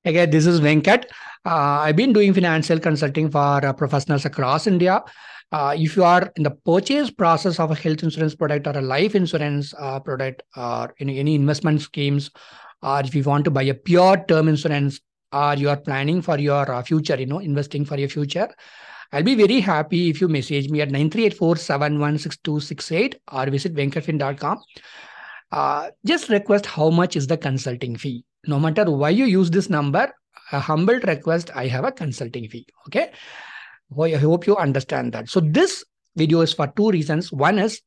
Again, this is Venkat. I've been doing financial consulting for professionals across India. If you are in the purchase process of a health insurance product or a life insurance product or any investment schemes, or if you want to buy a pure term insurance or you are planning for your future, investing for your future, I'll be very happy if you message me at 9384716268 or visit venkatfin.com. Just request how much is the consulting fee. No matter why you use this number, a humble request, I have a consulting fee. Okay. I hope you understand that. So this video is for two reasons. One is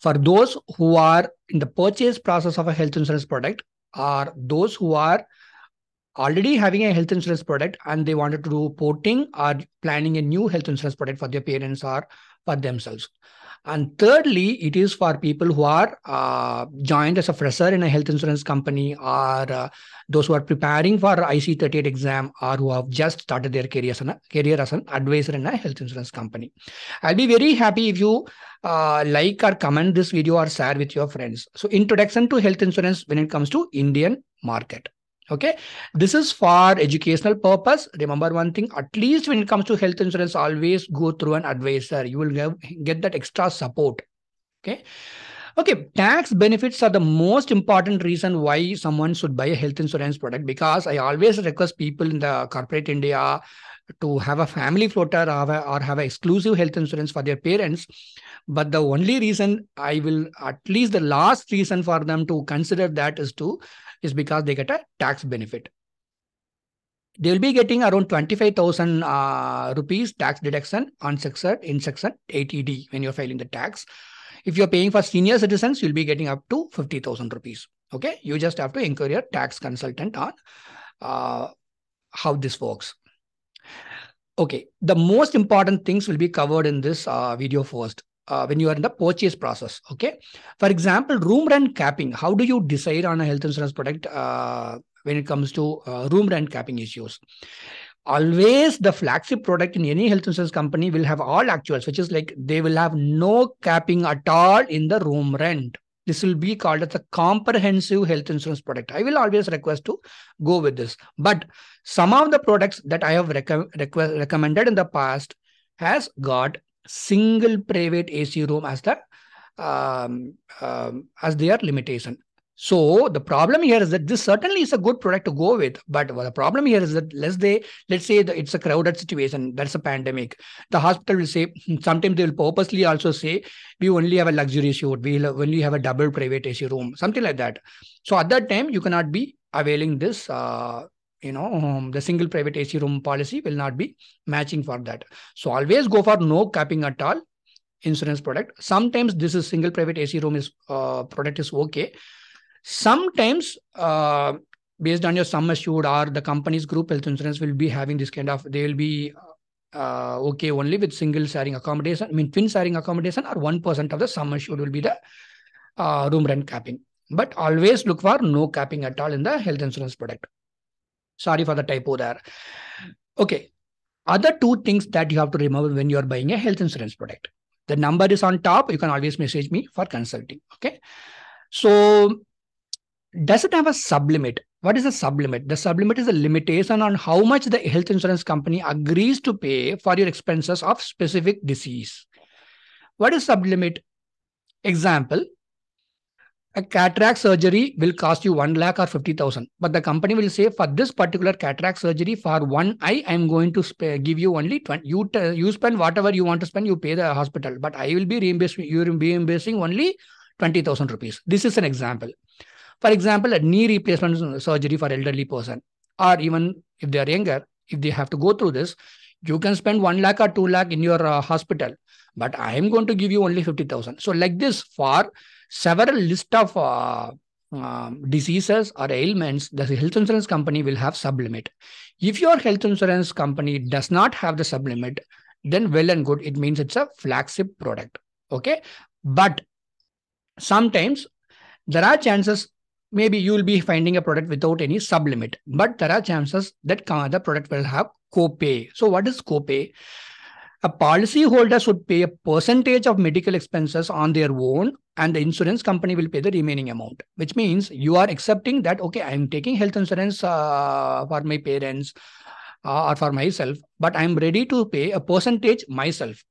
for those who are in the purchase process of a health insurance product, or those who are already having a health insurance product and they wanted to do porting or planning a new health insurance product for their parents or for themselves. And thirdly, it is for people who are joined as a fresher in a health insurance company, or those who are preparing for IC38 exam, or who have just started their career as an advisor in a health insurance company. I'll be very happy if you like or comment this video or share with your friends. So introduction to health insurance when it comes to Indian market. Okay, this is for educational purpose. Remember one thing, at least when it comes to health insurance, always go through an advisor. You will get that extra support. Okay. Okay, tax benefits are the most important reason why someone should buy a health insurance product, because I always request people in the corporate India to have a family floater or have an exclusive health insurance for their parents. But the only reason I will, at least the last reason for them to consider that is because they get a tax benefit. They will be getting around 25,000 rupees tax deduction in section 80D when you're filing the tax. If you're paying for senior citizens, you'll be getting up to 50,000 rupees. Okay, you just have to inquire your tax consultant on how this works. Okay, the most important things will be covered in this video first. When you are in the purchase process. Okay. For example, room rent capping. How do you decide on a health insurance product when it comes to room rent capping issues? Always the flagship product in any health insurance company will have all actuals, which is like they will have no capping at all in the room rent. This will be called as a comprehensive health insurance product. I will always request to go with this. But some of the products that I have recommended in the past has got single private AC room as the as their limitation. So the problem here is that this certainly is a good product to go with, but the problem here is that let's say that it's a crowded situation, that's a pandemic. The hospital will say, sometimes they will purposely also say, we only have a luxury suite, we only have a double private AC room, something like that. So at that time, you cannot be availing this the single private AC room policy will not be matching for that. So always go for no capping at all insurance product. Sometimes this is single private AC room is product is okay. Sometimes based on your sum assured or the company's group health insurance will be having this kind of, they will be okay only with single sharing accommodation, twin sharing accommodation, or 1% of the sum assured will be the room rent capping. But always look for no capping at all in the health insurance product. Sorry for the typo there. Okay. Other two things that you have to remember when you are buying a health insurance product. The number is on top. You can always message me for consulting. Okay. So does it have a sublimit? What is a sublimit? The sublimit is a limitation on how much the health insurance company agrees to pay for your expenses of specific disease. What is sublimit? Example, a cataract surgery will cost you 1 lakh or 50,000. But the company will say, for this particular cataract surgery, for one eye, I'm going to give you only 20. You spend whatever you want to spend, you pay the hospital. But I will be reimbursing only 20,000 rupees. This is an example. For example, a knee replacement surgery for elderly person, or even if they are younger, if they have to go through this, you can spend 1 lakh or 2 lakh in your hospital. But I am going to give you only 50,000. So like this, for several list of diseases or ailments, the health insurance company will have sublimit. If your health insurance company does not have the sublimit, then well and good. It means it's a flagship product. Okay. But sometimes there are chances, maybe you will be finding a product without any sublimit, but there are chances that the product will have copay. So what is copay? A policyholder should pay a percentage of medical expenses on their own, and the insurance company will pay the remaining amount, which means you are accepting that, okay, I'm taking health insurance for my parents or for myself, but I'm ready to pay a percentage myself,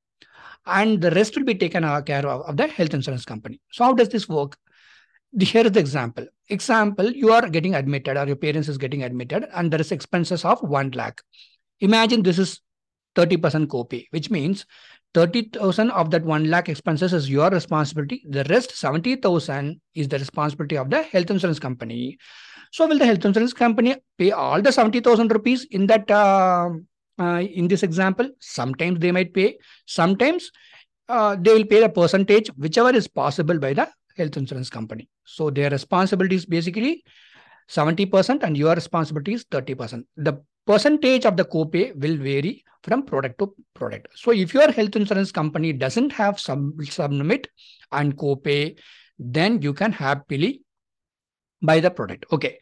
and the rest will be taken care of the health insurance company. So how does this work? Here is the example. Example, you are getting admitted or your parents is getting admitted and there is expenses of 1 lakh. Imagine this is 30% copay, which means 30,000 of that 1 lakh expenses is your responsibility. The rest 70,000 is the responsibility of the health insurance company. So will the health insurance company pay all the 70,000 rupees in that in this example? Sometimes they might pay, sometimes they will pay the percentage, whichever is possible by the health insurance company. So their responsibility is basically 70% and your responsibility is 30%. The percentage of the copay will vary from product to product. So if your health insurance company doesn't have some limit and copay, then you can happily buy the product. Okay.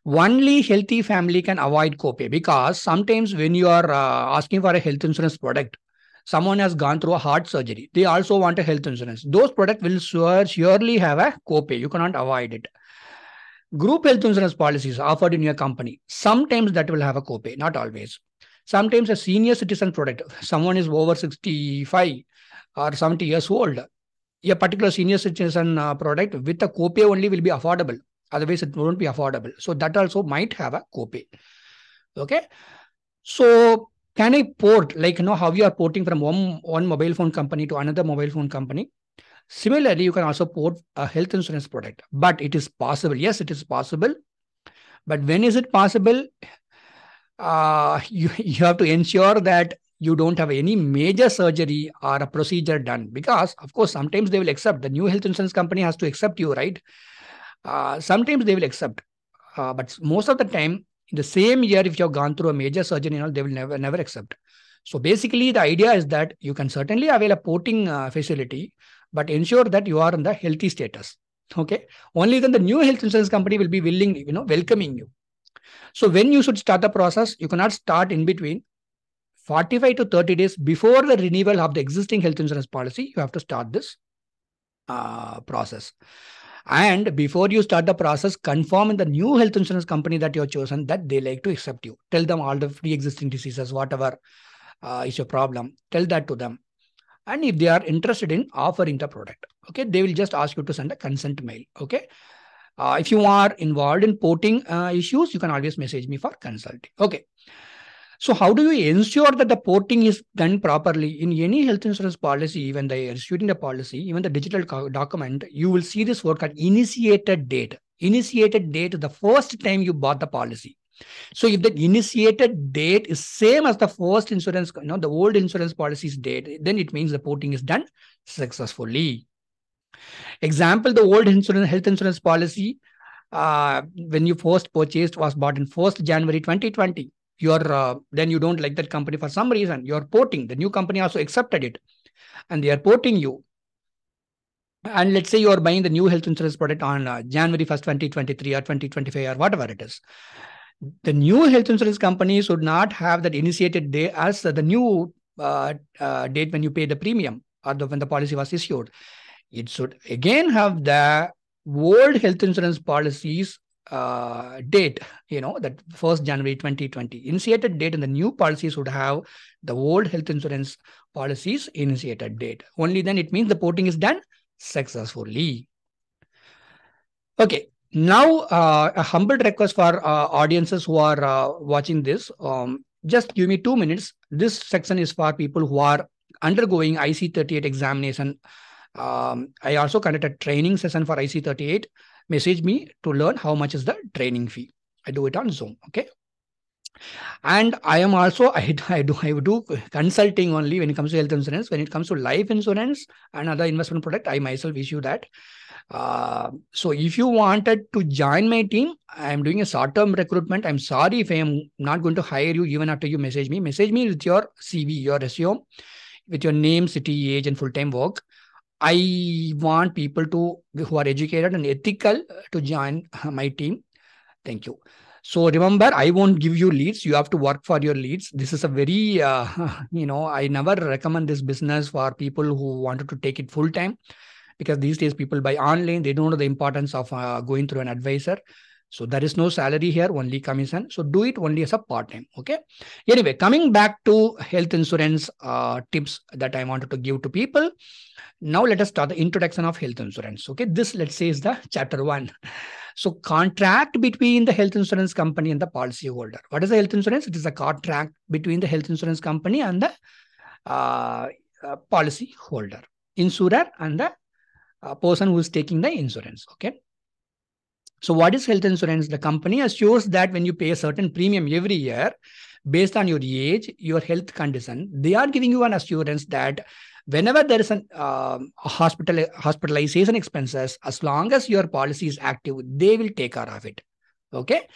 Only healthy family can avoid copay, because sometimes when you are asking for a health insurance product, someone has gone through a heart surgery. They also want a health insurance. Those products will surely have a copay. You cannot avoid it. Group health insurance policies offered in your company, sometimes that will have a copay, not always. Sometimes a senior citizen product, someone is over 65 or 70 years old, a particular senior citizen product with a copay only will be affordable. Otherwise, it won't be affordable. So that also might have a copay. Okay. So can I port, like, how you are porting from one mobile phone company to another mobile phone company? Similarly, you can also port a health insurance product, but it is possible. Yes, it is possible. But when is it possible? You have to ensure that you don't have any major surgery or a procedure done, because of course, sometimes they will accept, the new health insurance company has to accept you, right? Sometimes they will accept, but most of the time, in the same year, if you have gone through a major surgery, they will never accept. So basically, the idea is that you can certainly avail a porting facility, but ensure that you are in the healthy status. Okay. Only then the new health insurance company will be willing, welcoming you. So when you should start the process, you cannot start in between. 45 to 30 days before the renewal of the existing health insurance policy, you have to start this process. And before you start the process, confirm in the new health insurance company that you have chosen that they like to accept you. Tell them all the pre-existing diseases, whatever is your problem. Tell that to them. And if they are interested in offering the product, okay, they will just ask you to send a consent mail. Okay. If you are involved in porting issues, you can always message me for consulting. Okay. So how do you ensure that the porting is done properly? In any health insurance policy, when they are issuing the policy, even the digital document, you will see this word called initiated date. Initiated date is the first time you bought the policy. So if the initiated date is same as the first insurance, the old insurance policy's date, then it means the porting is done successfully. Example, the old health insurance policy, when you first purchased, was bought in 1st January 2020. Then you don't like that company for some reason. You're porting. The new company also accepted it, and they are porting you. And let's say you are buying the new health insurance product on January 1st, 2023 or 2025 or whatever it is. The new health insurance company should not have that initiated day as the new date when you pay the premium or when the policy was issued. It should again have the old health insurance policies date, that 1st January 2020. Initiated date, and the new policies would have the old health insurance policies initiated date. Only then it means the porting is done successfully. Okay. Now, a humble request for audiences who are watching this. Just give me 2 minutes. This section is for people who are undergoing IC38 examination. I also conducted a training session for IC38. Message me to learn how much is the training fee. I do it on Zoom. Okay. And I am also, I do consulting only when it comes to health insurance. When it comes to life insurance and other investment product, I myself issue that. So if you wanted to join my team, I am doing a short-term recruitment. I'm sorry if I am not going to hire you even after you message me. Message me with your CV, your resume, with your name, city, age, and full-time work. I want people who are educated and ethical to join my team. Thank you. So remember, I won't give you leads. You have to work for your leads. This is a very, I never recommend this business for people who wanted to take it full time, because these days people buy online. They don't know the importance of going through an advisor. So there is no salary here, only commission. So do it only as a part-time. Okay. Anyway, coming back to health insurance tips that I wanted to give to people. Now let us start the introduction of health insurance. Okay. This, let's say, is the chapter 1. So contract between the health insurance company and the policy holder. What is the health insurance? It is a contract between the health insurance company and the policy holder, insurer, and the person who is taking the insurance. Okay. So what is health insurance? The company assures that when you pay a certain premium every year, based on your age, your health condition, they are giving you an assurance that whenever there is an hospitalization expenses, as long as your policy is active, they will take care of it. Okay.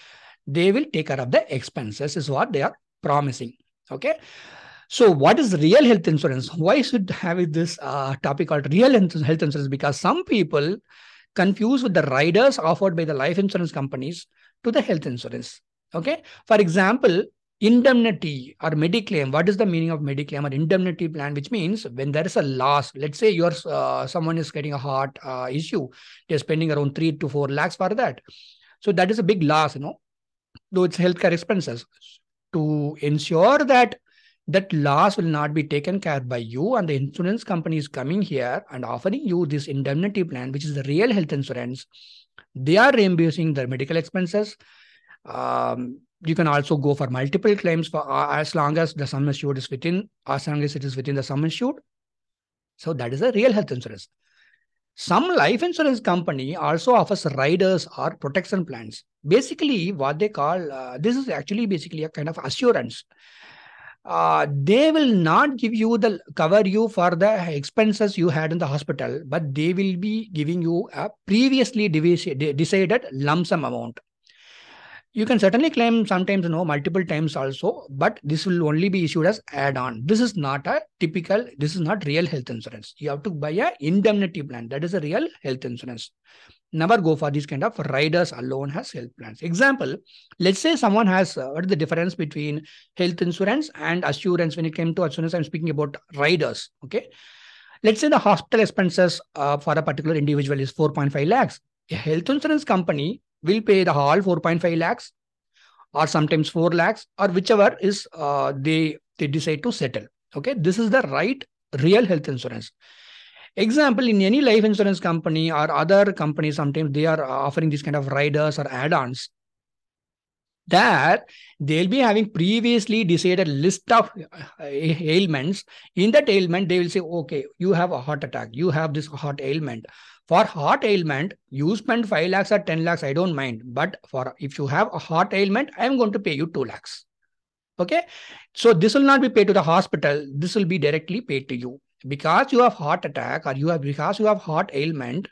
They will take care of the expenses is what they are promising. Okay. So what is real health insurance? Why should have this topic called real health insurance? Because some people confused with the riders offered by the life insurance companies to the health insurance. Okay. For example, indemnity or mediclaim. What is the meaning of mediclaim or indemnity plan? Which means when there is a loss, let's say someone is getting a heart issue, they're spending around 3 to 4 lakhs for that. So that is a big loss, though it's healthcare expenses. To ensure that that loss will not be taken care by you, and the insurance company is coming here and offering you this indemnity plan, which is the real health insurance. They are reimbursing the medical expenses. You can also go for multiple claims for as long as the sum assured is within, as long as it is within the sum assured. So that is a real health insurance. Some life insurance company also offers riders or protection plans. Basically, what they call this is actually basically a kind of assurance. They will not give you cover you for the expenses you had in the hospital, but they will be giving you a previously decided lump sum amount. You can certainly claim sometimes, multiple times also, but this will only be issued as add-on. This is not real health insurance. You have to buy a indemnity plan. That is a real health insurance. Never go for these kind of riders alone as health plans. Example, let's say someone has, what is the difference between health insurance and assurance? When it came to assurance, I'm speaking about riders. Okay. Let's say the hospital expenses for a particular individual is 4.5 lakhs. A health insurance company will pay the whole 4.5 lakhs or sometimes 4 lakhs or whichever is they decide to settle. Okay. This is the real health insurance. Example, in any life insurance company or other companies, sometimes they are offering these kind of riders or add-ons. There, they'll be having previously decided list of ailments. In that ailment, they will say, okay, you have a heart attack. You have this heart ailment. For heart ailment, you spend 5 lakhs or 10 lakhs, I don't mind. But if you have a heart ailment, I'm going to pay you 2 lakhs. Okay. So this will not be paid to the hospital. This will be directly paid to you. Because you have heart attack or because you have heart ailment,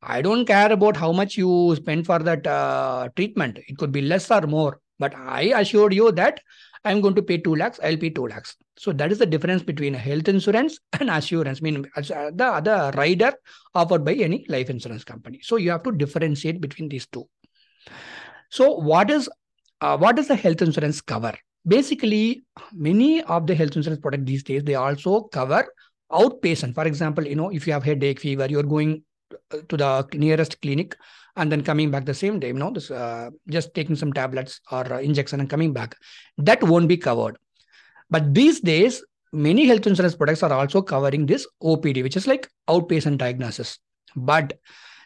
I don't care about how much you spend for that treatment. It could be less or more, but I assured you that I'm going to pay 2 lakhs. I'll pay 2 lakhs. So that is the difference between a health insurance and assurance. I mean, the other rider offered by any life insurance company. So you have to differentiate between these two. So what does the health insurance cover? Basically, many of the health insurance products these days, they also cover outpatient. For example, if you have headache, fever, you're going to the nearest clinic and then coming back the same day, just taking some tablets or injection and coming back. That won't be covered. But these days, many health insurance products are also covering this OPD, which is like outpatient diagnosis. But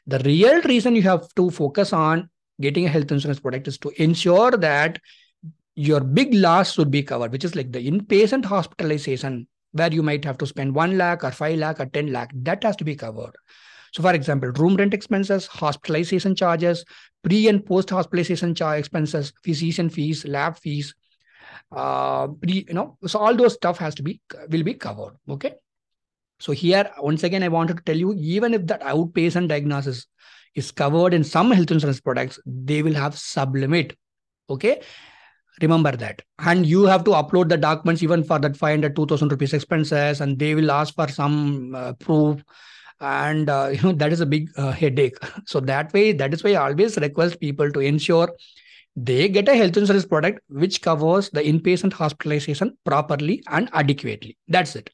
the real reason you have to focus on getting a health insurance product is to ensure that your big loss should be covered, which is like the inpatient hospitalization, where you might have to spend 1 lakh or 5 lakh or 10 lakh. That has to be covered. So for example, room rent expenses, hospitalization charges, pre and post hospitalization expenses, physician fees, lab fees, so all those stuff will be covered. Okay. So here, once again, I wanted to tell you, even if that outpatient diagnosis is covered in some health insurance products, they will have sublimit. Okay. Remember that. And you have to upload the documents even for that 500, 2,000 rupees expenses, and they will ask for some proof. And, that is a big headache. So that is why I always request people to ensure They get a health insurance product which covers the inpatient hospitalization properly and adequately. That's it.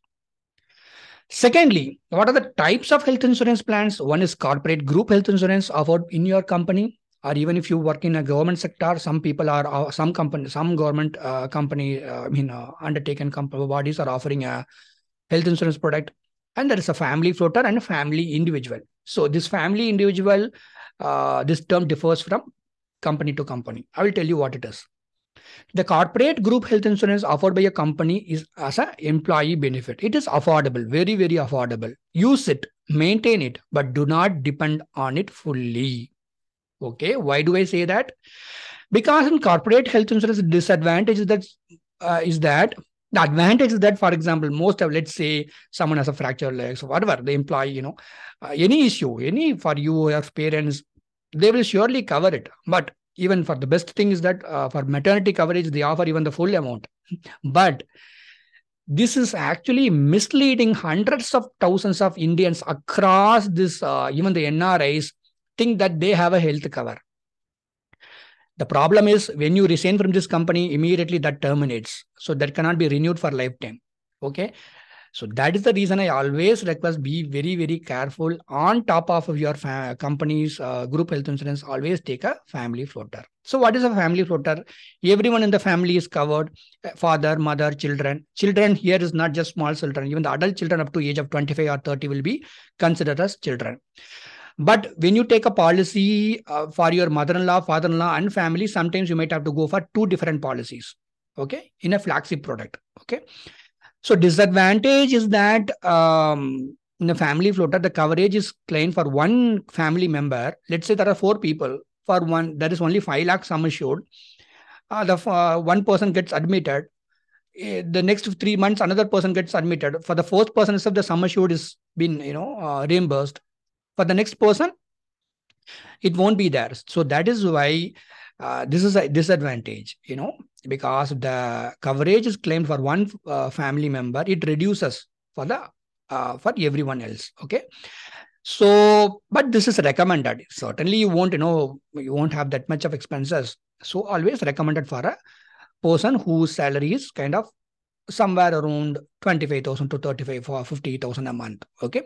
Secondly, what are the types of health insurance plans? One is corporate group health insurance offered in your company, or even if you work in a government sector, some people are some government company, undertaken bodies are offering a health insurance product. And there is a family floater and a family individual. So this family individual, this term differs from company to company. I will tell you what it is. The corporate group health insurance offered by a company is as an employee benefit. It is affordable, very, very affordable. Use it, maintain it, but do not depend on it fully. Okay, why do I say that? Because in corporate health insurance, disadvantage is that the advantage is that, for example, most of, let's say, someone has a fractured legs or whatever, the employee, any issue, any for you or your parents, they will surely cover it. But even for the best thing is that for maternity coverage, they offer even the full amount. But this is actually misleading hundreds of thousands of Indians across this, even the NRIs think that they have a health cover. The problem is when you resign from this company, immediately that terminates. So that cannot be renewed for lifetime. Okay. So that is the reason I always request be very, very careful. On top of your company's group health insurance, always take a family floater. So what is a family floater? Everyone in the family is covered. Father, mother, children. Children here is not just small children. Even the adult children up to age of 25 or 30 will be considered as children. But when you take a policy for your mother-in-law, father-in-law and family, sometimes you might have to go for two different policies. Okay. In a flagship product. Okay. So disadvantage is that in a family floater, the coverage is claimed for one family member. Let's say there are 4 people. For one, there is only 5 lakh sum assured. One person gets admitted. The next 3 months, another person gets admitted. For the fourth person, itself, the sum assured is been reimbursed. For the next person, it won't be there. So that is why this is a disadvantage, because the coverage is claimed for one family member, it reduces for for everyone else. Okay. So, but this is recommended. Certainly you won't have that much of expenses. So always recommended for a person whose salary is kind of somewhere around 25,000 to 35 or 50,000 a month. Okay.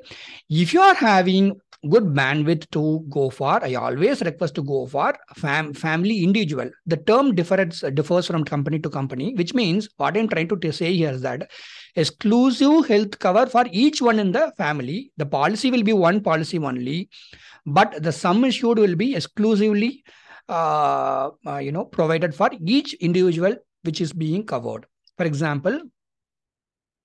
If you are having good bandwidth to go for, I always request to go for family individual. The term differs from company to company, which means what I'm trying to say here is that exclusive health cover for each one in the family. The policy will be one policy only, but the sum assured will be exclusively provided for each individual which is being covered. For example,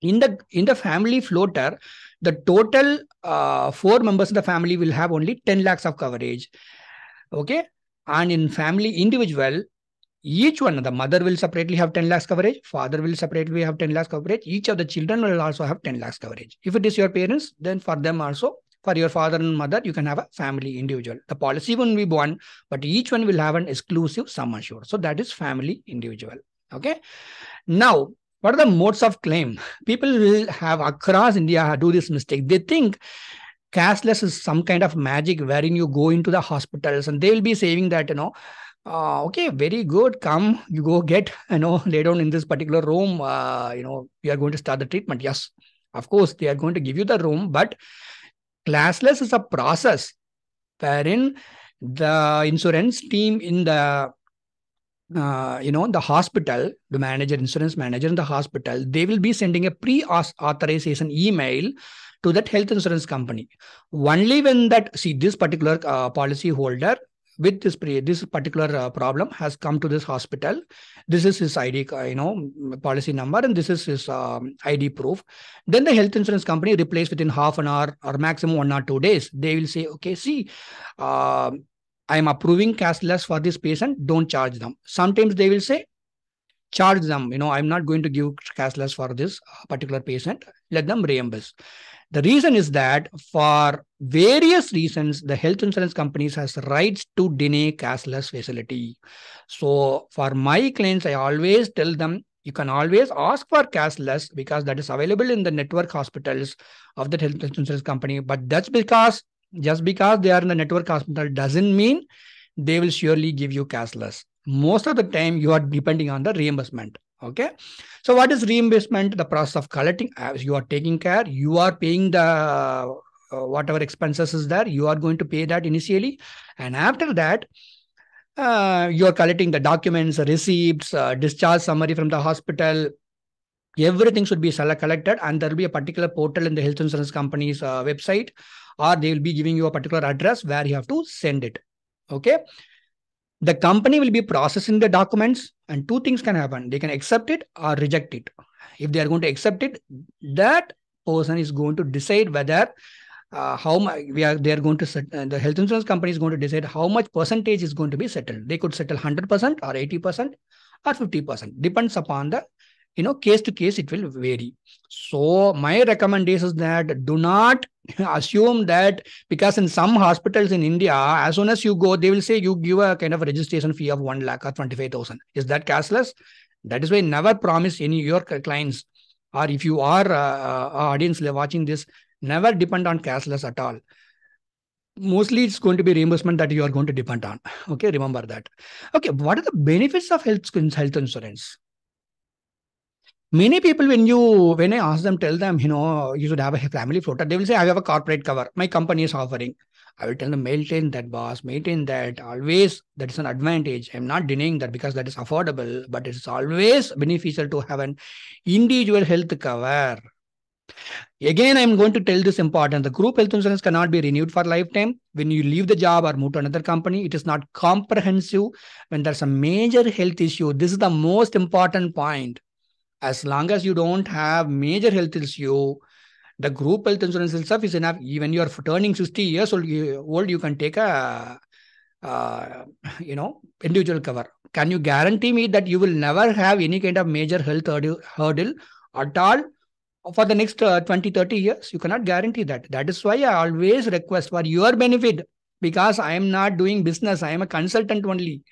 in the family floater, the total 4 members of the family will have only 10 lakhs of coverage. Okay. And in family individual, each one, the mother will separately have 10 lakhs coverage, father will separately have 10 lakhs coverage, each of the children will also have 10 lakhs coverage. If it is your parents, then for them also, for your father and mother, you can have a family individual. The policy won't be one, but each one will have an exclusive sum assured. So that is family individual. Okay. Now, what are the modes of claim? People will have across India do this mistake. They think cashless is some kind of magic wherein you go into the hospitals and they will be saying that, okay, very good. Come, you go get, lay down in this particular room. We are going to start the treatment. Yes, of course, they are going to give you the room, but cashless is a process wherein the insurance team in the the hospital, the insurance manager in the hospital, they will be sending a pre-authorization email to that health insurance company. Only when this particular policy holder with this particular problem has come to this hospital, this is his ID, policy number, and this is his ID proof. Then the health insurance company replies within half an hour or maximum 1 or 2 days. They will say, okay, see, I am approving cashless for this patient, don't charge them. Sometimes they will say, charge them, I'm not going to give cashless for this particular patient, let them reimburse. The reason is that for various reasons, the health insurance companies has rights to deny cashless facility. So for my clients, I always tell them, you can always ask for cashless because that is available in the network hospitals of the health insurance company. But that's because just because they are in the network hospital doesn't mean they will surely give you cashless. Most of the time, you are depending on the reimbursement. Okay. So what is reimbursement? The process of collecting. As you are taking care, you are paying the whatever expenses is there. You are going to pay that initially, and after that, you are collecting the documents, receipts, discharge summary from the hospital. Everything should be collected, and there will be a particular portal in the health insurance company's website, or they will be giving you a particular address where you have to send it. Okay. The company will be processing the documents, and two things can happen. They can accept it or reject it. If they are going to accept it, that person is going to decide whether how much they are going to set, the health insurance company is going to decide how much percentage is going to be settled. They could settle 100% or 80% or 50%. Depends upon the case to case, it will vary. So my recommendation is that do not assume that, because in some hospitals in India, as soon as you go, they will say you give a kind of a registration fee of 1 lakh or 25,000. Is that cashless? That is why never promise any your clients, or if you are audience watching this, never depend on cashless at all. Mostly it's going to be reimbursement that you are going to depend on. Okay, remember that. Okay, what are the benefits of health insurance? Many people, when I ask them, tell them, you should have a family floater, they will say, I have a corporate cover. My company is offering. I will tell them, maintain that, boss, maintain that. Always, that is an advantage. I'm not denying that, because that is affordable, but it's always beneficial to have an individual health cover. Again, I'm going to tell this important. The group health insurance cannot be renewed for lifetime. When you leave the job or move to another company, it is not comprehensive. When there's a major health issue, this is the most important point. As long as you don't have major health issue, the group health insurance itself is enough. Even you are turning 60 years old, you can take a individual cover. Can you guarantee me that you will never have any kind of major health hurdle at all for the next 20, 30 years? You cannot guarantee that. That is why I always request for your benefit, because I am not doing business. I am a consultant only.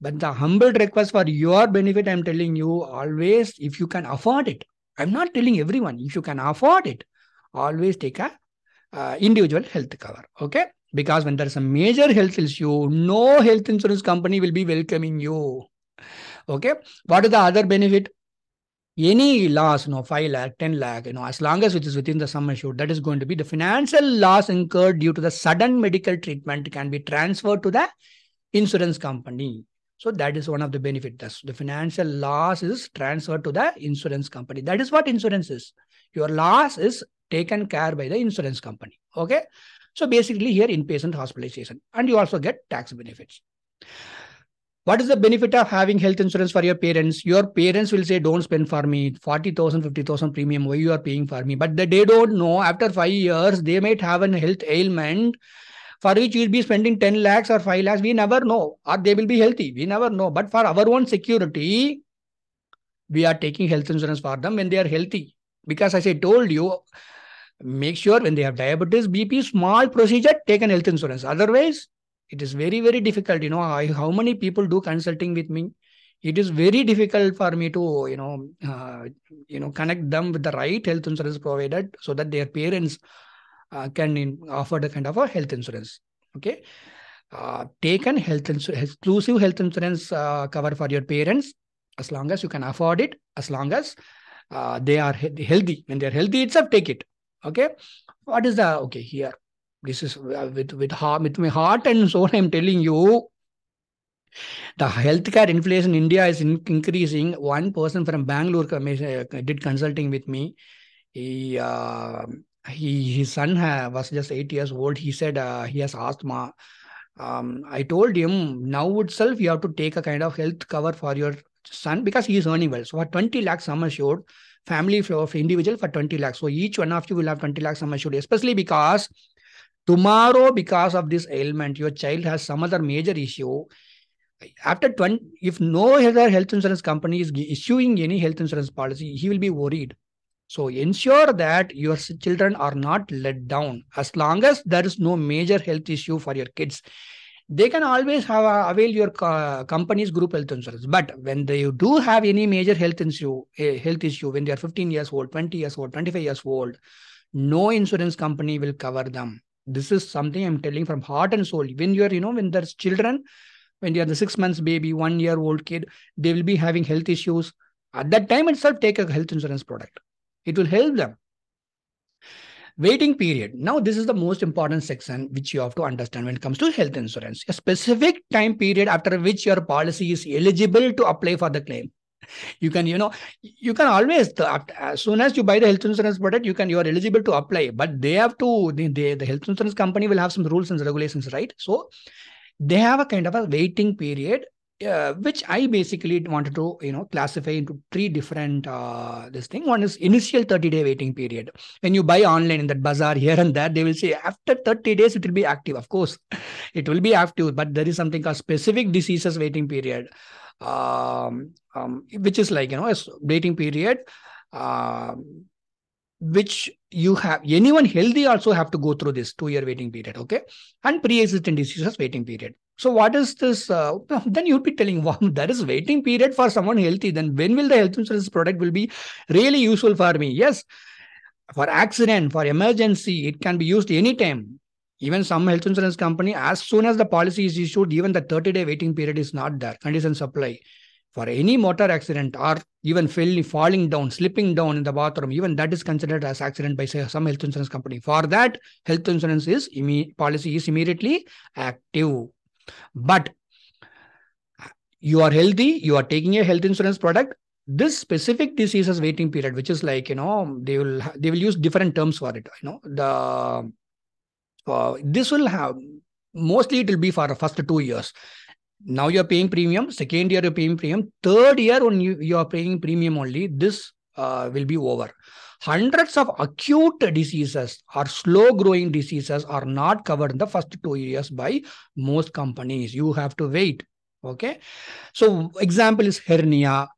But the humble request for your benefit, I'm telling you, always, if you can afford it, I'm not telling everyone, if you can afford it, always take a individual health cover. Okay. Because when there is a major health issue, no health insurance company will be welcoming you. Okay. What is the other benefit? Any loss, 5 lakh, 10 lakh, as long as it is within the sum assured, that is going to be the financial loss incurred due to the sudden medical treatment can be transferred to the insurance company. So that is one of the benefits. The financial loss is transferred to the insurance company. That is what insurance is. Your loss is taken care by the insurance company. Okay. So basically here, inpatient hospitalization, and you also get tax benefits. What is the benefit of having health insurance for your parents? Your parents will say, don't spend for me 40,000, 50,000 premium. Why you are paying for me? But they don't know, after 5 years, they might have a health ailment for which you will be spending 10 lakhs or 5 lakhs. We never know. Or they will be healthy. We never know. But for our own security, we are taking health insurance for them when they are healthy. Because as I told you, make sure when they have diabetes, BP, small procedure, take an health insurance. Otherwise, it is very, very difficult. How many people do consulting with me? It is very difficult for me to, connect them with the right health insurance provided so that their parents can offer the kind of a health insurance. Okay. Take an exclusive health insurance cover for your parents, as long as you can afford it, as long as they are healthy. When they are healthy itself, take it. Okay. What is here? This is with my heart and soul, I'm telling you. The healthcare inflation in India is increasing. One person from Bangalore did consulting with me. His son was just 8 years old. He said he has asthma. I told him, now itself you have to take a kind of health cover for your son, because he is earning well. So for 20 lakhs sum assured, family flow of individual for 20 lakhs. So each one of you will have 20 lakhs sum assured, especially because tomorrow, because of this ailment, your child has some other major issue. After 20, if no other health insurance company is issuing any health insurance policy, he will be worried. So ensure that your children are not let down. As long as there is no major health issue for your kids, they can always avail your company's group health insurance. But when they do have any major health issue, when they are 15 years old, 20 years old, 25 years old, no insurance company will cover them. This is something I'm telling from heart and soul. When you are, when there's children, when you are the 6 months baby, 1 year old kid, they will be having health issues. At that time itself, take a health insurance product. It will help them. Waiting period. Now, this is the most important section which you have to understand when it comes to health insurance. A specific time period after which your policy is eligible to apply for the claim. You can, you can always, as soon as you buy the health insurance product, you are eligible to apply. But they have to, the health insurance company will have some rules and regulations, right? So they have a kind of a waiting period, which I basically wanted to, classify into three different, this thing. One is initial 30-day waiting period. When you buy online in that bazaar here and there, they will say after 30 days, it will be active. Of course, it will be active, but there is something called specific diseases waiting period, which is like, a waiting period, which you have, anyone healthy also have to go through this 2-year waiting period. Okay. And pre-existing diseases waiting period. So what is this? Then you'll be telling, wow, that is waiting period for someone healthy. Then when will the health insurance product will be really useful for me? Yes. For accident, for emergency, it can be used anytime. Even some health insurance company, as soon as the policy is issued, even the 30-day waiting period is not there. Conditions apply. For any motor accident or even falling down, slipping down in the bathroom, even that is considered as accident by some health insurance company. For that, health insurance policy is immediately active. But you are healthy, you are taking a health insurance product. This specific diseases waiting period, which is like, they will use different terms for it. This will have, mostly it will be for the first 2 years. Now you're paying premium. Second year you're paying premium. Third year when you are paying premium only, this will be over. Hundreds of acute diseases or slow growing diseases are not covered in the first 2 years by most companies. You have to wait. Okay. So example is hernia,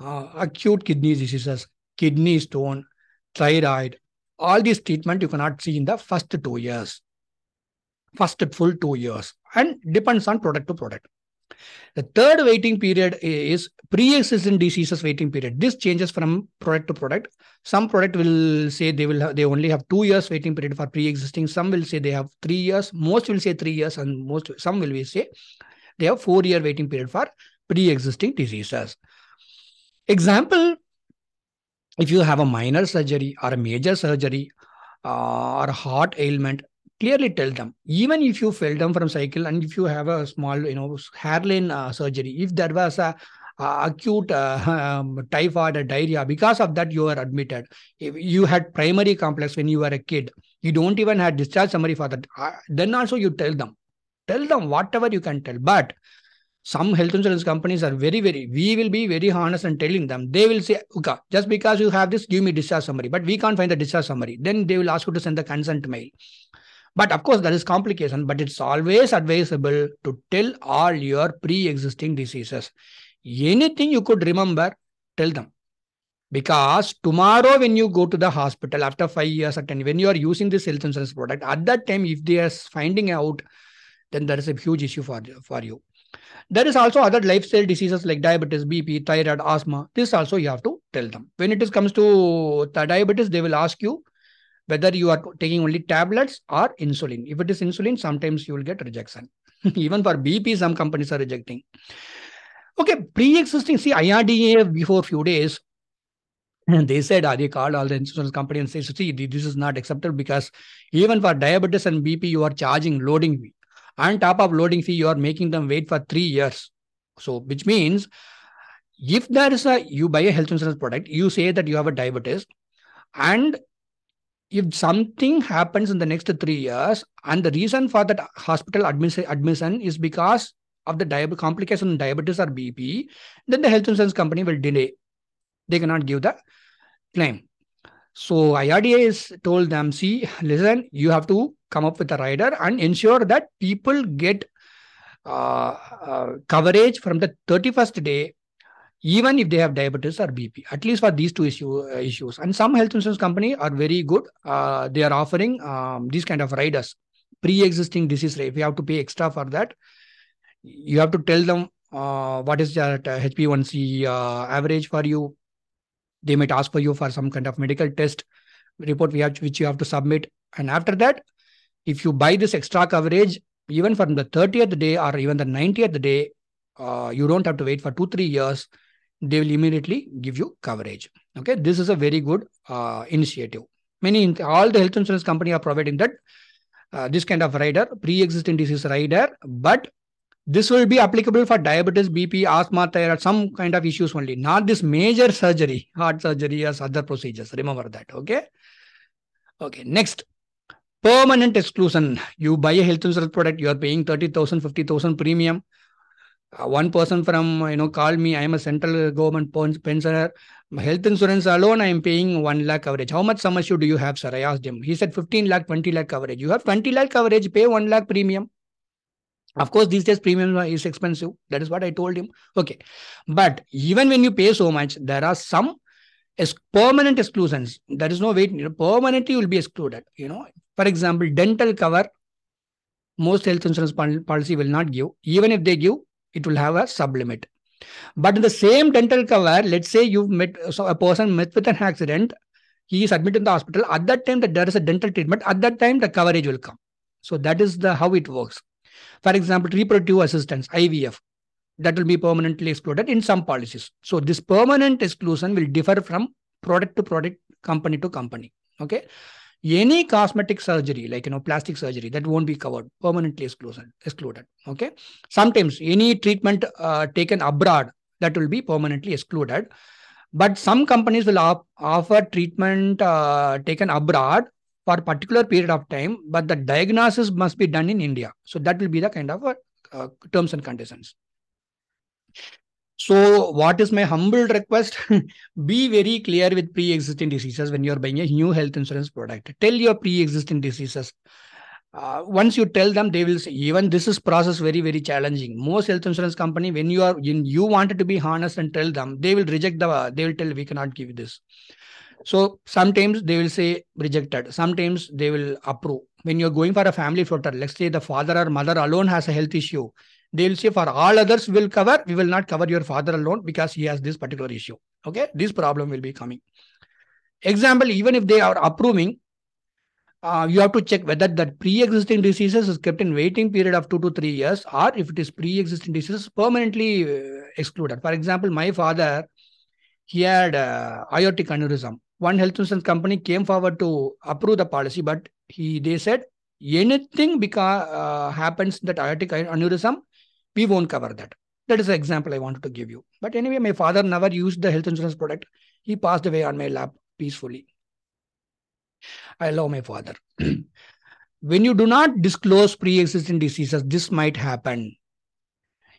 acute kidney diseases, kidney stone, thyroid. All these treatment you cannot see in the first 2 years. First full 2 years, and depends on product to product. The third waiting period is pre-existing diseases waiting period. This changes from product to product. Some product will say they only have 2 years waiting period for pre-existing. Some will say they have 3 years. Most will say 3 years, and some will say they have 4-year waiting period for pre-existing diseases. Example, if you have a minor surgery or a major surgery or a heart ailment, clearly tell them. Even if you fell down from cycle and if you have a small, hairline surgery, if there was a acute typhoid or diarrhea, because of that you are admitted. If you had primary complex when you were a kid, you don't even have discharge summary for that. Then also you tell them whatever you can tell. But some health insurance companies are we will be very honest and telling them. They will say, okay, just because you have this, give me discharge summary. But we can't find the discharge summary. Then they will ask you to send the consent mail. But of course, there is complication, but it's always advisable to tell all your pre-existing diseases. Anything you could remember, tell them. Because tomorrow when you go to the hospital after 5 years or 10, when you are using this health insurance product, at that time, if they are finding out, then there is a huge issue for you. There is also other lifestyle diseases like diabetes, BP, thyroid, asthma. This also you have to tell them. When it comes to the diabetes, they will ask you whether you are taking only tablets or insulin. If it is insulin, sometimes you will get rejection. Even for BP, some companies are rejecting. Okay, pre-existing, see, IRDA before few days, they said, they called all the insurance companies and said, see, this is not acceptable because even for diabetes and BP, you are charging loading fee. On top of loading fee, you are making them wait for 3 years. So, which means if there is you buy a health insurance product, you say that you have a diabetes, and if something happens in the next 3 years, and the reason for that hospital admission is because of the complication in diabetes or BP, then the health insurance company will delay. They cannot give the claim. So IRDA is told them, see, listen, you have to come up with a rider and ensure that people get coverage from the 31st day, even if they have diabetes or BP, at least for these two issues. And some health insurance company are very good. They are offering these kind of riders, pre-existing disease rate. If you have to pay extra for that, you have to tell them what is that HbA1c average for you. They might ask for you for some kind of medical test report which you have to submit. And after that, if you buy this extra coverage, even from the 30th day or even the 90th day, you don't have to wait for 2-3 years. They will immediately give you coverage. Okay, this is a very good initiative. All the health insurance company are providing that this kind of rider, pre-existing disease rider, but this will be applicable for diabetes, BP, asthma, thyroid, some kind of issues only, not this major surgery, heart surgery or other procedures. Remember that. Okay. Okay. Next, permanent exclusion. You buy a health insurance product, you are paying 30,000, 50,000 premium. One person from, called me, I am a central government pensioner. Health insurance alone, I am paying 1 lakh coverage. How much sum assured do you have, sir? I asked him. He said 15 lakh, 20 lakh coverage. You have 20 lakh coverage, pay 1 lakh premium. Of course, these days premium is expensive. That is what I told him. Okay. But even when you pay so much, there are some permanent exclusions. There is no wait. Permanently you will be excluded. For example, dental cover, most health insurance policy will not give. Even if they give, it will have a sublimit. But in the same dental cover, let's say a person met with an accident, he is admitted in the hospital. At that time, that there is a dental treatment. At that time, the coverage will come. So that is how it works. For example, reproductive assistance, IVF, that will be permanently excluded in some policies. So this permanent exclusion will differ from product to product, company to company. Okay. Any cosmetic surgery, like plastic surgery, that won't be covered, permanently excluded. Okay. Sometimes any treatment taken abroad, that will be permanently excluded. But some companies will offer treatment taken abroad for a particular period of time, but the diagnosis must be done in India. So that will be the kind of terms and conditions. So what is my humble request? Be very clear with pre-existing diseases when you are buying a new health insurance product. Tell your pre-existing diseases. Once you tell them, they will say, even this is process very, very challenging. Most health insurance company, when you wanted to be honest and tell them, they will reject they will tell, we cannot give this. So sometimes they will say rejected. Sometimes they will approve. When you're going for a family floater, let's say the father or mother alone has a health issue. They will say for all others will cover, we will not cover your father alone because he has this particular issue. Okay. This problem will be coming. Example, even if they are approving, you have to check whether that pre-existing diseases is kept in waiting period of 2 to 3 years, or if it is pre-existing diseases permanently excluded. For example, my father, he had aortic aneurysm. One health insurance company came forward to approve the policy, but they said anything happens that aortic aneurysm, we won't cover that. That is the example I wanted to give you. But anyway, my father never used the health insurance product. He passed away on my lap peacefully. I love my father. When you do not disclose pre-existing diseases, this might happen.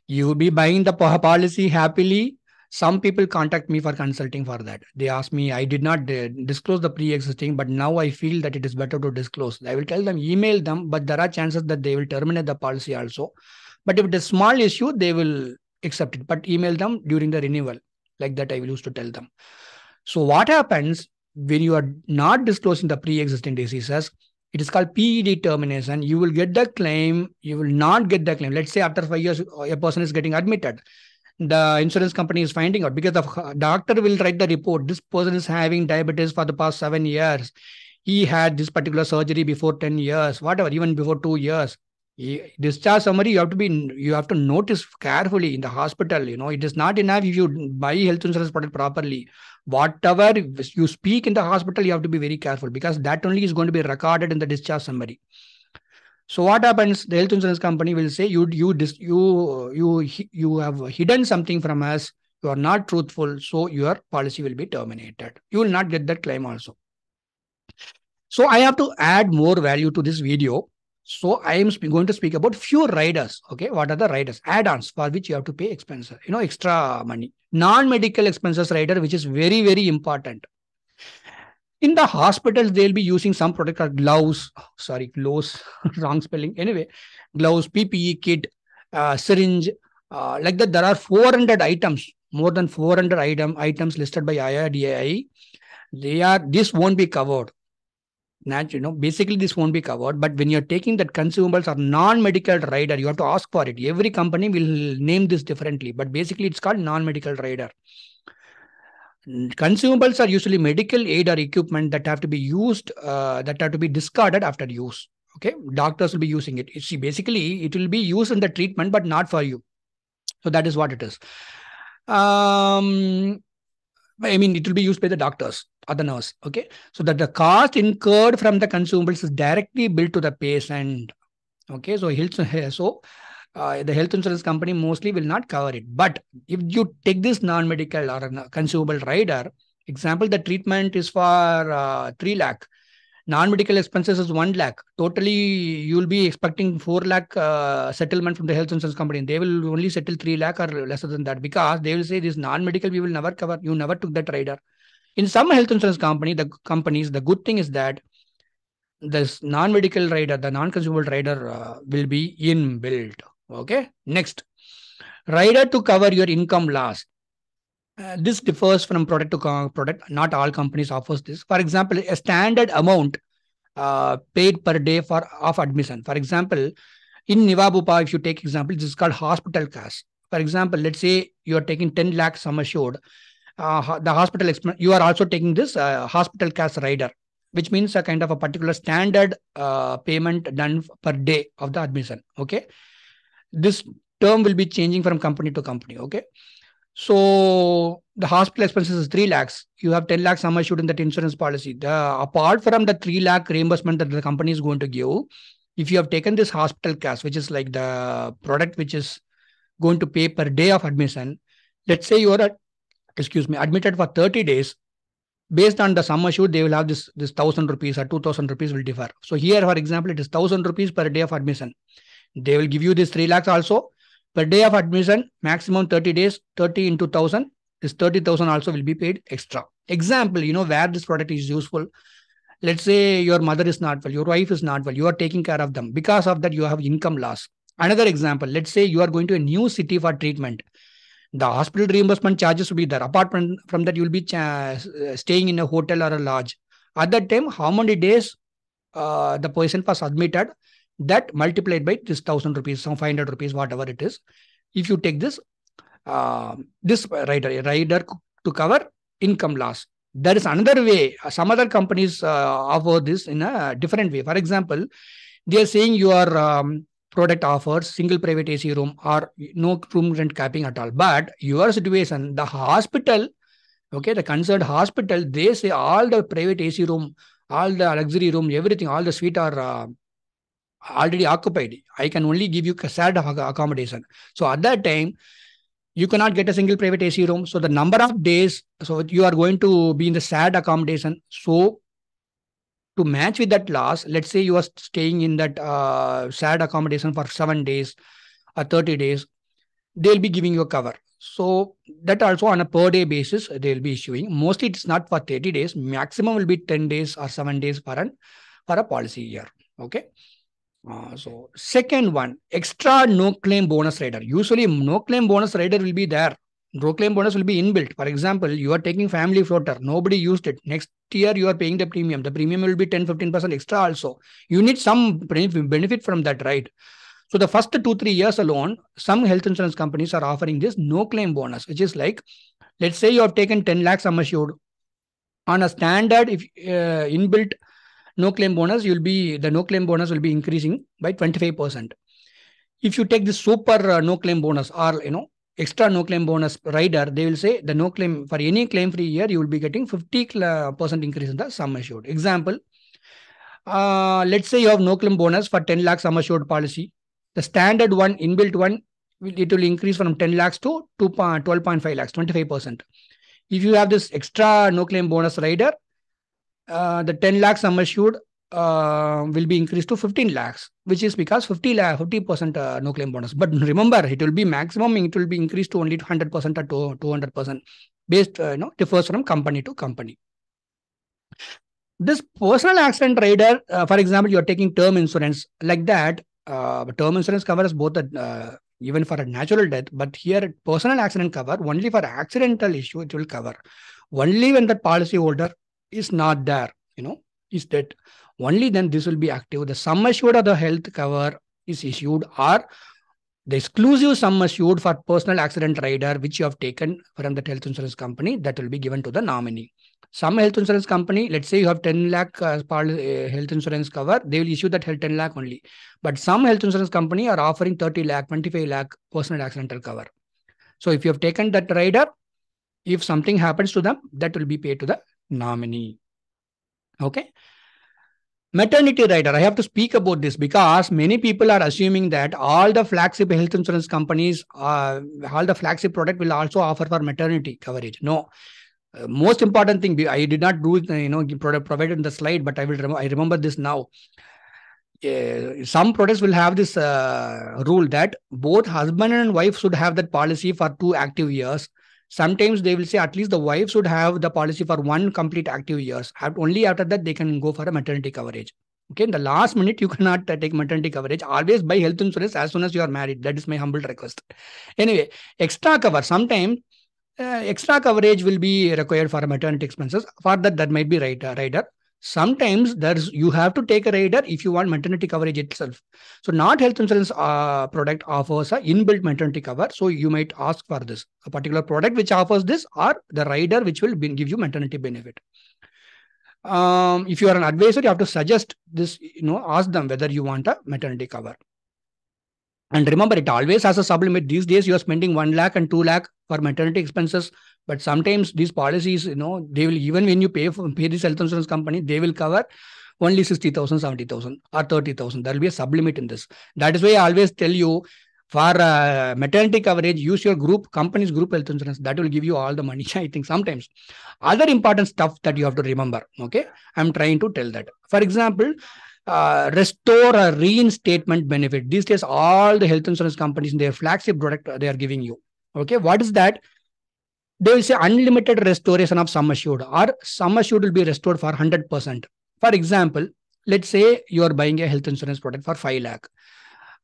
You will be buying the policy happily. Some people contact me for consulting for that. They ask me, I did not disclose the pre-existing, but now I feel that it is better to disclose. I will tell them, email them, but there are chances that they will terminate the policy also. But if it is a small issue, they will accept it. But email them during the renewal. Like that, I will used to tell them. So what happens when you are not disclosing the pre-existing diseases? It is called PED termination. You will get the claim. You will not get the claim. Let's say after 5 years, a person is getting admitted. The insurance company is finding out because the doctor will write the report. This person is having diabetes for the past 7 years. He had this particular surgery before 10 years, whatever, even before 2 years. Discharge summary, you have to notice carefully in the hospital. It is not enough if you buy health insurance product properly. Whatever you speak in the hospital, you have to be very careful because that only is going to be recorded in the discharge summary. So what happens? The health insurance company will say you have hidden something from us. You are not truthful, so your policy will be terminated. You will not get that claim also. So I have to add more value to this video. So I am going to speak about few riders. Okay, what are the riders? Add-ons for which you have to pay expenses. Extra money. Non-medical expenses rider, which is very, very important. In the hospitals, they'll be using some product called gloves. Gloves, wrong spelling. Anyway, gloves, PPE kit, syringe. Like that, there are 400 items, more than 400 items listed by IRDAI. This won't be covered. Basically this won't be covered. But when you're taking that consumables or non-medical rider, you have to ask for it. Every company will name this differently, but basically it's called non-medical rider. Consumables are usually medical aid or equipment that have to be used, that have to be discarded after use. Okay, doctors will be using it. See, basically, it will be used in the treatment, but not for you. So that is what it is. I mean, it will be used by the doctors or the nurse. Okay, so that the cost incurred from the consumables is directly billed to the patient. Okay, so the health insurance company mostly will not cover it. But if you take this non-medical or a consumable rider, example, the treatment is for 3 lakh. Non-medical expenses is 1 lakh. Totally, you will be expecting 4 lakh settlement from the health insurance company. They will only settle 3 lakh or lesser than that, because they will say this non-medical we will never cover. You never took that rider. In some health insurance companies, the good thing is that this non-medical rider, the non-consumable rider will be inbuilt. Okay. Next, rider to cover your income loss. This differs from product to product. Not all companies offers this. For example, a standard amount paid per day of admission. For example, in Nivabupa, if you take example, this is called hospital cash. For example, let's say you are taking 10 lakh sum assured. The hospital expense, you are also taking this hospital cash rider, which means a kind of a particular standard payment done per day of the admission. Okay. This term will be changing from company to company. Okay. So the hospital expenses is 3 lakhs. You have 10 lakhs sum assured in that insurance policy. Apart from the 3 lakh reimbursement that the company is going to give, if you have taken this hospital cash, which is like the product which is going to pay per day of admission, let's say you are admitted for 30 days. Based on the sum assured, they will have this 1,000 rupees or 2,000 rupees will differ. So here, for example, it is 1,000 rupees per day of admission. They will give you this 3 lakhs also. Per day of admission, maximum 30 days, 30 into 1,000, this 30,000 also will be paid extra. Example, where this product is useful. Let's say your mother is not well, your wife is not well, you are taking care of them. Because of that, you have income loss. Another example, let's say you are going to a new city for treatment. The hospital reimbursement charges will be there. Apart from that, you will be staying in a hotel or a lodge. At that time, how many days the patient was admitted, that multiplied by this 1,000 rupees, some 500 rupees, whatever it is. If you take this rider to cover income loss. There is another way. Some other companies offer this in a different way. For example, they are saying your product offers single private AC room or no room rent capping at all. But your situation, the hospital, okay, the concerned hospital, they say all the private AC room, all the luxury room, everything, all the suite are already occupied. I can only give you shared accommodation. So at that time, you cannot get a single private AC room. So the number of days, so you are going to be in the shared accommodation. So to match with that loss, let's say you are staying in that shared accommodation for 7 days or 30 days, they'll be giving you a cover. So that also on a per day basis, they'll be issuing. Mostly it's not for 30 days. Maximum will be 10 days or 7 days for a policy year. Okay. So second one, extra no claim bonus rider. Usually no claim bonus rider will be there. No claim bonus will be inbuilt. For example, you are taking family floater. Nobody used it. Next year, you are paying the premium. The premium will be 10-15% extra also. You need some benefit from that, right? So the first 2-3 years alone, some health insurance companies are offering this no claim bonus, which is like, let's say you have taken 10 lakhs sum assured. On a standard, if inbuilt no claim bonus, the no claim bonus will be increasing by 25%. If you take the super no claim bonus or extra no claim bonus rider, they will say the no claim for any claim free year, you will be getting 50% increase in the sum assured. Example, let's say you have no claim bonus for 10 lakhs sum assured policy. The standard one, inbuilt one, it will increase from 10 lakhs to 12.5 lakhs, 25%. If you have this extra no claim bonus rider, the 10 lakhs sum assured will be increased to 15 lakhs, which is because 50% no claim bonus. But remember, it will be maximum, it will be increased to only 100% or 200%. Based, differs from company to company. This personal accident rider, for example, you are taking term insurance like that. Term insurance covers both even for a natural death, but here personal accident cover only for accidental issue it will cover. Only when the policy holder is not there, is dead. Only then this will be active. The sum assured of the health cover is issued, or the exclusive sum assured for personal accident rider which you have taken from the health insurance company, that will be given to the nominee. Some health insurance company, let's say you have 10 lakh health insurance cover, they will issue that 10 lakh only. But some health insurance company are offering 30 lakh, 25 lakh personal accidental cover. So if you have taken that rider, if something happens to them, that will be paid to the nominee. Okay. Maternity rider, I have to speak about this because many people are assuming that all the flagship health insurance companies, all the flagship product will also offer for maternity coverage. No. Most important thing, I did not do it, product provided in the slide, but I remember this now. Some products will have this rule that both husband and wife should have that policy for 2 active years. Sometimes they will say at least the wife should have the policy for 1 complete active years. Only after that they can go for a maternity coverage. Okay, in the last minute you cannot take maternity coverage. Always buy health insurance as soon as you are married. That is my humble request. Anyway, extra cover. Sometimes extra coverage will be required for maternity expenses. For that might be rider. Sometimes you have to take a rider if you want maternity coverage itself. So not health insurance product offers a inbuilt maternity cover. So you might ask for this, a particular product which offers this or the rider which will give you maternity benefit. If you are an advisor, you have to suggest this, ask them whether you want a maternity cover. And remember, it always has a sublimit. These days, you are spending 1 lakh and 2 lakh for maternity expenses. But sometimes these policies, they will, even when you pay this health insurance company, they will cover only 60,000, 70,000 or 30,000. There will be a sublimit in this. That is why I always tell you, for maternity coverage, use your company's group health insurance. That will give you all the money, I think, sometimes. Other important stuff that you have to remember. Okay. I'm trying to tell that. For example, restore a reinstatement benefit. These days, all the health insurance companies in their flagship product, they are giving you. Okay. What is that? They will say unlimited restoration of sum assured, or sum assured will be restored for 100%. For example, let's say you are buying a health insurance product for 5 lakh.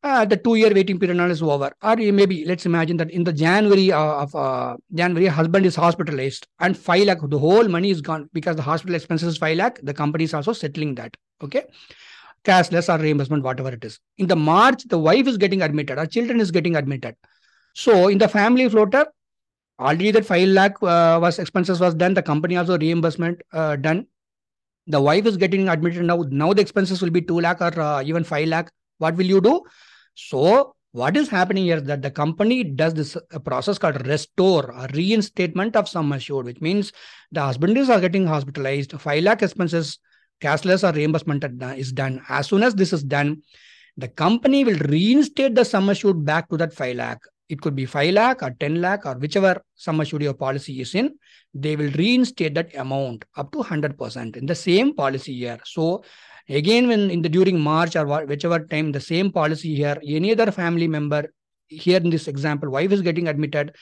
The 2-year waiting period is over. Or maybe let's imagine that in the January, husband is hospitalized and 5 lakh, the whole money is gone because the hospital expenses is 5 lakh. The company is also settling that. Okay. Cashless or reimbursement, whatever it is. In the March, the wife is getting admitted, or children is getting admitted. So in the family floater, already that 5 lakh expenses was done. The company also reimbursement done. The wife is getting admitted now. Now the expenses will be 2 lakh or even 5 lakh. What will you do? So what is happening here is that the company does this process called restore, a reinstatement of sum assured, which means the husband is getting hospitalized. 5 lakh expenses, cashless or reimbursement is done. As soon as this is done, the company will reinstate the sum assured back to that 5 lakh. It could be 5 lakh or 10 lakh or whichever sum assured your policy is in. They will reinstate that amount up to 100% in the same policy year. So again, when during March or whichever time, the same policy here, any other family member here in this example, wife is getting admitted,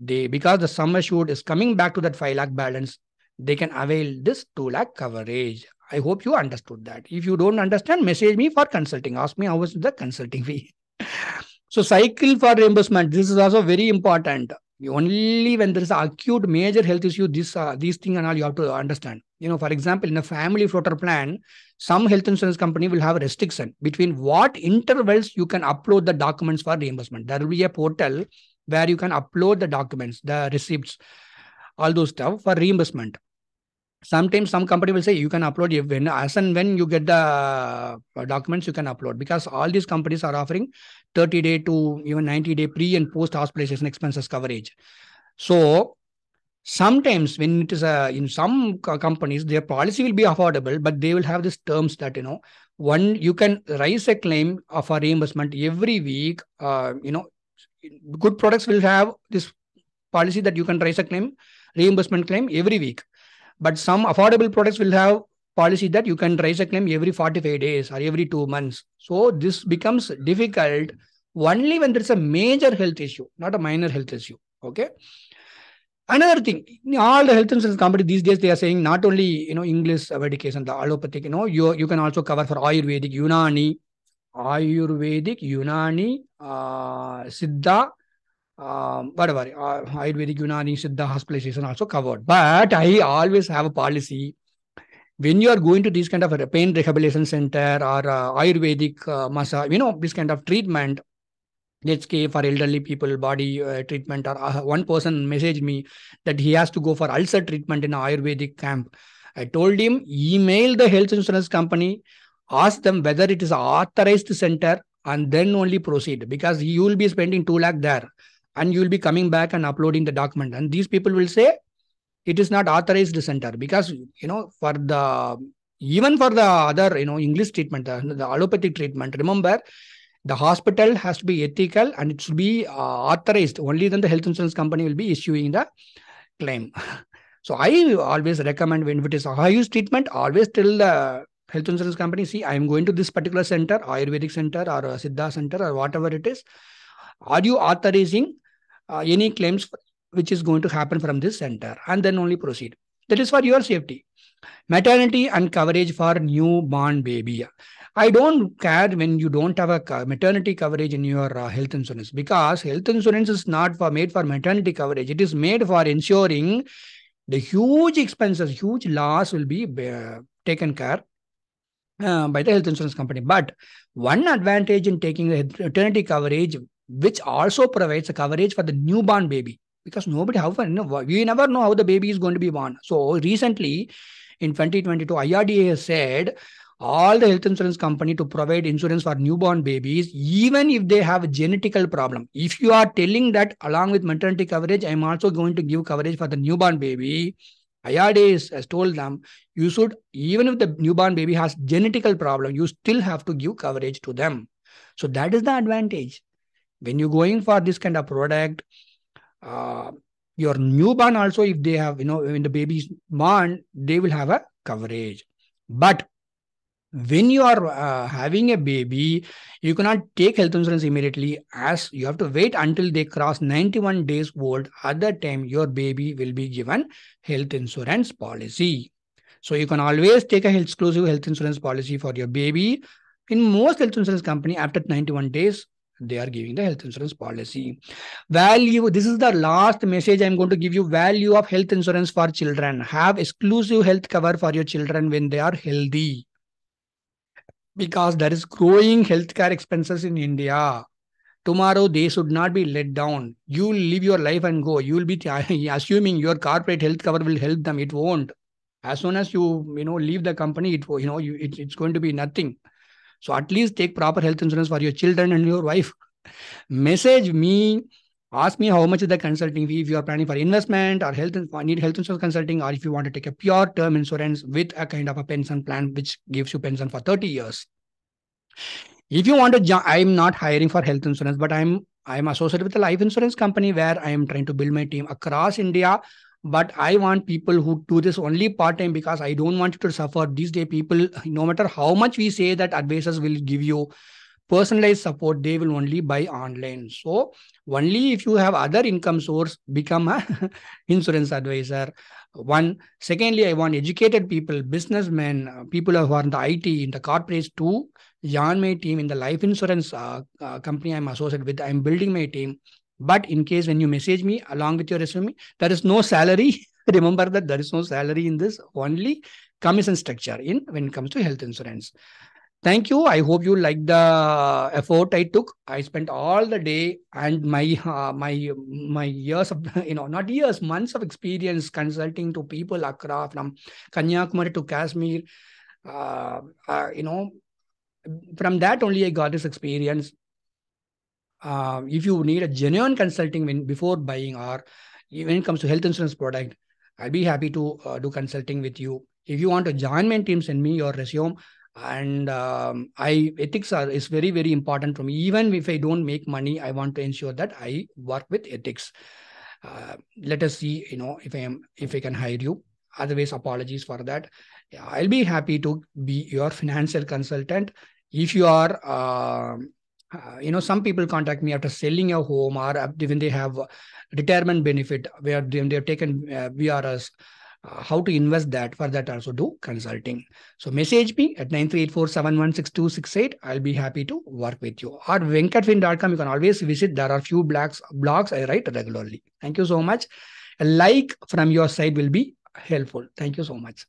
because the sum assured is coming back to that 5 lakh balance, they can avail this 2 lakh coverage. I hope you understood that. If you don't understand, message me for consulting. Ask me how is the consulting fee. So cycle for reimbursement. This is also very important. Only when there is an acute major health issue, these things and all you have to understand. For example, in a family floater plan, some health insurance company will have a restriction between what intervals you can upload the documents for reimbursement. There will be a portal where you can upload the documents, the receipts, all those stuff for reimbursement. Sometimes some company will say you can upload as and when you get the documents, you can upload, because all these companies are offering 30-day to even 90-day pre and post hospitalization expenses coverage. So sometimes when it is in some companies, their policy will be affordable, but they will have these terms that, one, you can raise a claim for reimbursement every week. Good products will have this policy that you can raise a claim, reimbursement claim every week. But some affordable products will have policy that you can raise a claim every 45 days or every 2 months. So this becomes difficult only when there's a major health issue, not a minor health issue. Okay. Another thing, all the health insurance companies these days, they are saying not only, English medication, the allopathic, you can also cover for Ayurvedic, Unani, Siddha, whatever, Ayurvedic, Unani, Siddha, hospitalization also covered. But I always have a policy. When you are going to these kind of a pain rehabilitation center or Ayurvedic massage, this kind of treatment, Let's say for elderly people, body treatment, or one person messaged me that he has to go for ulcer treatment in an Ayurvedic camp. I told him, email the health insurance company, ask them whether it is an authorized center, and then only proceed, because you will be spending 2 lakh there and you will be coming back and uploading the document. And these people will say it is not authorized center, because, for the, even for the other, English treatment, the allopathic treatment, remember, the hospital has to be ethical and it should be authorized. Only then the health insurance company will be issuing the claim. So I always recommend, when it is a high-use treatment, always tell the health insurance company, see, I am going to this particular center, Ayurvedic center or a Siddha center or whatever it is. Are you authorizing any claims which is going to happen from this center? And then only proceed. That is for your safety. Maternity and coverage for newborn baby. I don't care when you don't have a maternity coverage in your health insurance, because health insurance is not made for maternity coverage. It is made for ensuring the huge expenses, huge loss will be taken care by the health insurance company. But one advantage in taking the maternity coverage, which also provides a coverage for the newborn baby, because nobody, we never know how the baby is going to be born. So recently in 2022, IRDA has said all the health insurance company to provide insurance for newborn babies, even if they have a genetical problem. If you are telling that along with maternity coverage, I am also going to give coverage for the newborn baby, IRDA has told them, you should, even if the newborn baby has genetical problem, you still have to give coverage to them. So that is the advantage. When you're going for this kind of product, your newborn also, if they have, when the baby is born, they will have a coverage. But when you are having a baby, you cannot take health insurance immediately, as you have to wait until they cross 91 days old. At that time, your baby will be given health insurance policy. So you can always take a exclusive health insurance policy for your baby. In most health insurance company, after 91 days, they are giving the health insurance policy. Value. This is the last message I'm going to give you. Value of health insurance for children. Have exclusive health cover for your children when they are healthy, because there is growing healthcare expenses in India. Tomorrow, they should not be let down. You will live your life and go. You will be assuming your corporate health cover will help them. It won't. As soon as you leave the company, it's going to be nothing. So at least take proper health insurance for your children and your wife. Message me. Ask me how much is the consulting fee if you are planning for investment or need health insurance consulting, or if you want to take a pure term insurance with a kind of a pension plan which gives you pension for 30 years. If you want to, I'm not hiring for health insurance, but I'm associated with a life insurance company where I am trying to build my team across India. But I want people who do this only part-time, because I don't want you to suffer. These days, people, no matter how much we say that advisors will give you personalized support, they will only buy online. So only if you have other income source, become a insurance advisor. One. Secondly, I want educated people, businessmen, people who are in the IT, in the corporates to join my team in the life insurance company I'm associated with. I'm building my team. But in case when you message me along with your resume, there is no salary. Remember that there is no salary in this, only commission structure when it comes to health insurance. Thank you. I hope you like the effort I took. I spent all the day and my years of, not years, months of experience consulting to people across from Kanyakumari to Kashmir. From that only I got this experience. If you need a genuine consulting before buying, or when it comes to health insurance product, I'll be happy to do consulting with you. If you want to join my team, send me your resume. And ethics is very, very important for me. Even if I don't make money, I want to ensure that I work with ethics. Let us see, if I can hire you. Otherwise, apologies for that. Yeah, I'll be happy to be your financial consultant. If you are, some people contact me after selling a home, or when they have retirement benefit where they have taken VRS. How to invest that, for that also do consulting. So message me at 9384716268. I'll be happy to work with you. Or venkatfin.com, you can always visit. There are few blogs I write regularly. Thank you so much. A like from your side will be helpful. Thank you so much.